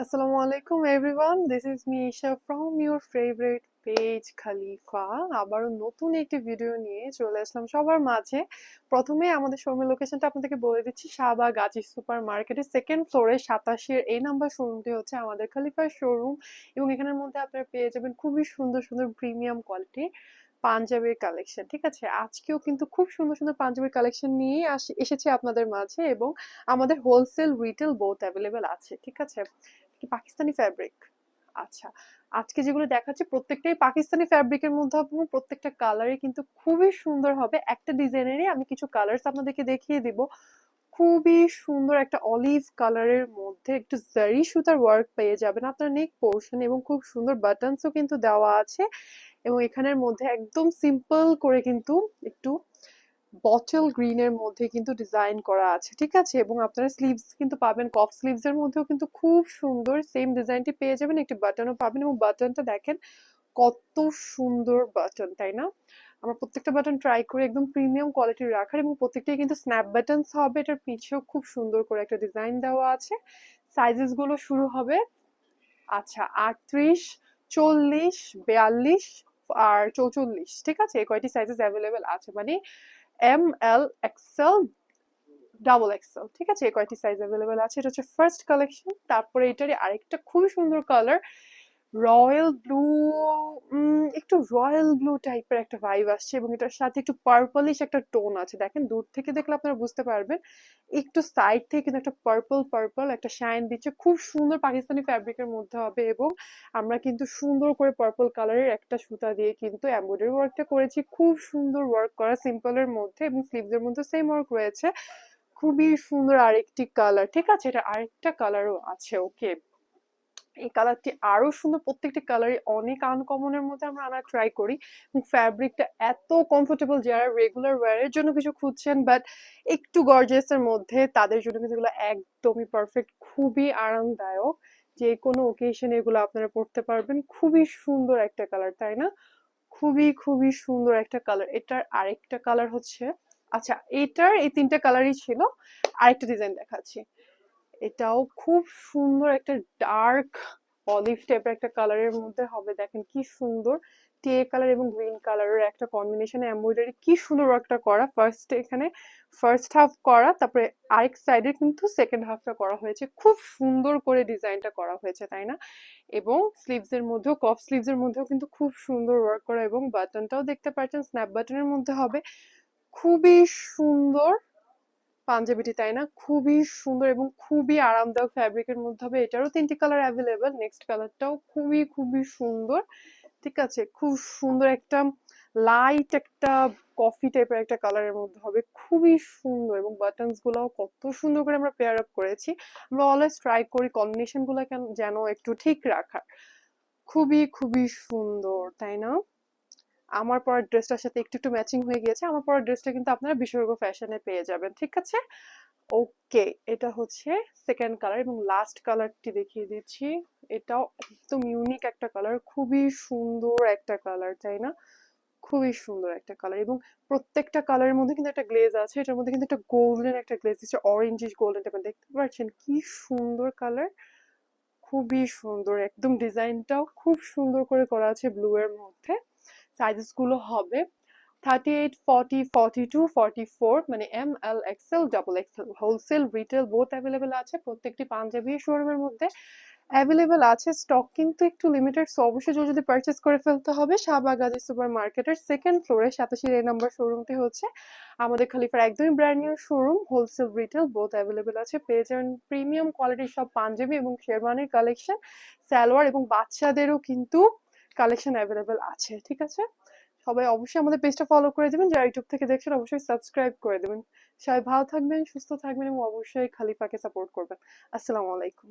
Assalamu alaikum everyone. This is me Isha from your favorite page Khalifa. আবারও নতুন একটি video নিয়ে চলে আসলাম সবার মাঝে। প্রথমে আমাদের শোরুমের লোকেশনটা আপনাদেরকে বলে দিচ্ছি। শাহবাগ আজিজ সুপার মার্কেটের সেকেন্ড ফ্লোরে 87 এর এই নাম্বার শোরুমটি হচ্ছে আমাদের খলিফার শোরুম, এবং এখানের মধ্যে আপনারা পেয়ে যাবেন খুবই সুন্দর সুন্দর প্রিমিয়াম কোয়ালিটির পাঞ্জাবির কালেকশন। ঠিক আছে, আজকেও কিন্তু খুব সুন্দর সুন্দর পাঞ্জাবির কালেকশন নিয়ে এসেছি আপনাদের মাঝে, এবং আমাদের হোলসেল রিটেল বোথ অ্যাভেলেবেল আছে। ঠিক আছে, পাকিস্তানি ফ্যাব্রিক। আচ্ছা, আজকে যেগুলো দেখাচ্ছি প্রত্যেকটাই পাকিস্তানি ফ্যাব্রিকের মধ্যে হবে এবং প্রত্যেকটা কালারই কিন্তু খুবই সুন্দর হবে। একটা ডিজাইনেরই আমি কিছু কালার্স আপনাদেরকে দেখিয়ে দিব। খুবই সুন্দর একটা অলিভ কালারের মধ্যে একটু জারি সুতার ওয়ার্ক পেয়ে যাবেন আপনার নেক পোর্শন, এবং খুব সুন্দর বাটনসও কিন্তু দেওয়া আছে। এবং এখানের মধ্যে একদম সিম্পল করে কিন্তু একটু বটল গ্রিনের মধ্যে কিন্তু ডিজাইন করা আছে। ঠিক আছে, এবং আপনারা স্লিভস কিন্তু পাবেন, কফ স্লিভস এর মধ্যেও কিন্তু খুব সুন্দর সেম ডিজাইনটি পেয়ে যাবেন। একটি বাটনও পাবেন, এবং বাটনটা দেখেন কত সুন্দর বাটন, তাই না? আমরা প্রত্যেকটা বাটন ট্রাই করে একদম প্রিমিয়াম কোয়ালিটির রাখার, এবং প্রত্যেকটাই কিন্তু স্ন্যাপ বাটনস হবে। এটার পিছেও খুব সুন্দর করে একটা ডিজাইন দেওয়া আছে। সাইজেস গুলো শুরু হবে 38, 40, 42 আর 44। ঠিক আছে, এই কয়টি সাইজেস অ্যাভেলেবেল আছে, মানে ML, XL, XXL। ঠিক আছে, এই কয়টি সাইজ অ্যাভেলেবেল আছে। এটা হচ্ছে ফার্স্ট কালেকশন। তারপরে এটারই আরেকটা খুবই সুন্দর কালার, রয়্যাল ব্লু, একটু রয়্যাল ব্লু টাইপের একটা ভাইব আসছে, এবং এটার সাথে একটু পার্পলিশ একটা টোন আছে। দেখেন দূর থেকে দেখলে আপনারা বুঝতে পারবেন, একটু সাইড থেকে কিন্তু একটা পার্পল পার্পল একটা শাইন দিচ্ছে। খুব সুন্দর পাকিস্তানি ফ্যাব্রিকের মধ্যে হবে, এবং আমরা কিন্তু সুন্দর করে পার্পল কালারের একটা সুতা দিয়ে কিন্তু এমব্রয়ডারি ওয়ার্কটা করেছি। খুব সুন্দর ওয়ার্ক করা সিম্পলের মধ্যে, এবং স্লিভস এর মধ্যে সেম ওয়ার্ক রয়েছে। খুবই সুন্দর আরেকটি কালার। ঠিক আছে, এটা আরেকটা কালারও আছে। ওকে, এই কালারটি আরো সুন্দর। প্রত্যেকটি কালারই অনেক আনকমনের মধ্যে আমরা আনা ট্রাই করি, এবং ফ্যাব্রিকটা এত কমফোর্টেবল, যারা রেগুলার ওয়্যারের জন্য কিছু খুঁজছেন বাট একটু গর্জিয়াস এর মধ্যে, তাদের জন্য কিন্তু এগুলো একদমই পারফেক্ট। খুবই আরামদায়ক, যে কোনো ওকেশনে এগুলো আপনারা পড়তে পারবেন। খুবই সুন্দর একটা কালার, তাই না? খুবই খুবই সুন্দর একটা কালার। এটার আরেকটা কালার হচ্ছে, আচ্ছা এটার এই তিনটা কালারই ছিল। আরেকটা ডিজাইন দেখাচ্ছি, এটাও খুব সুন্দর একটা ডার্ক অলিভ টাইপের একটা কালারের মধ্যে হবে। দেখেন কি সুন্দর, টে কালার এবং গ্রিন কালারের একটা কম্বিনেশনে এমব্রয়ডারি কি সুন্দর ওয়ার্কটা করা। এখানে ফার্স্ট হাফ করা, তারপরে আরেক সাইডে কিন্তু সেকেন্ড হাফটা করা হয়েছে। খুব সুন্দর করে ডিজাইনটা করা হয়েছে, তাই না? এবং স্লিভস এর মধ্যেও, কফ স্লিভস এর মধ্যেও কিন্তু খুব সুন্দর ওয়ার্ক করা, এবং বাটনটাও দেখতে পাচ্ছেন স্ন্যাপ বাটনের মধ্যে হবে। খুবই সুন্দর পাঞ্জাবিটি, তাই না? খুবই সুন্দর এবং খুবই আরামদায়ক ফ্যাব্রিকের মধ্যে হবে। এটারও তিনটি কালার অ্যাভেলেবেল। নেক্সট কালারটাও খুবই খুবই সুন্দর। ঠিক আছে, খুব সুন্দর একটা লাইট একটা কফি টাইপের একটা কালারের মধ্যে হবে। খুবই সুন্দর, এবং বাটনস গুলাও কত সুন্দর করে আমরা পেয়ার আপ করেছি। আমরা অলওয়েজ ট্রাই করি কম্বিনেশন গুলা যেন একটু ঠিক রাখার। খুবই খুবই সুন্দর, তাই না? আমার পরার ড্রেসটার সাথে একটু একটু ম্যাচিং হয়ে গিয়েছে। আমার পরার ড্রেসটা কিন্তু আপনারা বিশ্বর্গ ফ্যাশনে পেয়ে যাবেন। ঠিক আছে, ওকে, এটা হচ্ছে সেকেন্ড কালার, এবং লাস্ট কালারটি দেখিয়ে দিচ্ছি। এটাও একদম ইউনিক একটা কালার, খুবই সুন্দর একটা কালার, তাই না? খুবই সুন্দর একটা কালার, এবং প্রত্যেকটা কালারের মধ্যে কিন্তু একটা গ্লেজ আছে। এটার মধ্যে কিন্তু একটা গোল্ডেন একটা গ্লেজ দিচ্ছে, অরেঞ্জিশ গোল্ডেন টাইপের। দেখতে পাচ্ছেন কি সুন্দর কালার, খুবই সুন্দর। একদম ডিজাইনটাও খুব সুন্দর করে করা আছে ব্লু এর মধ্যে। সাইজেস গুলো হবে 38, 40, 42, 44, মানে ML, XL, XXL। Wholesale retail both available আছে। প্রত্যেকটি পাঞ্জাবি শোরুমের মধ্যে অ্যাভেলেবেল আছে। স্টক কিন্তু একটু লিমিটেড, সো অবশ্যই যদি পারচেস করে ফেলতে হবে। শাহবাগ আজিজ সুপার মার্কেটের সেকেন্ড ফ্লোরে 87 এ নাম্বার শোরুমটি হচ্ছে আমাদের খলিফার একদমই brand new showroom. Wholesale retail both available আছে। পেয়ে যাবেন প্রিমিয়াম কোয়ালিটির সব পাঞ্জাবি এবং শেরওয়ানির কালেকশন, সালোয়ার, এবং বাচ্চাদেরও কিন্তু কালেকশন অ্যাভেলেবেল আছে। ঠিক আছে, সবাই অবশ্যই আমাদের পেজটা ফলো করে দেবেন। যারা ইউটিউব থেকে দেখছেন অবশ্যই সাবস্ক্রাইব করে দেবেন। সবাই ভালো থাকবেন, সুস্থ থাকবেন, এবং অবশ্যই খলিফাকে সাপোর্ট করবেন। আসসালামু আলাইকুম।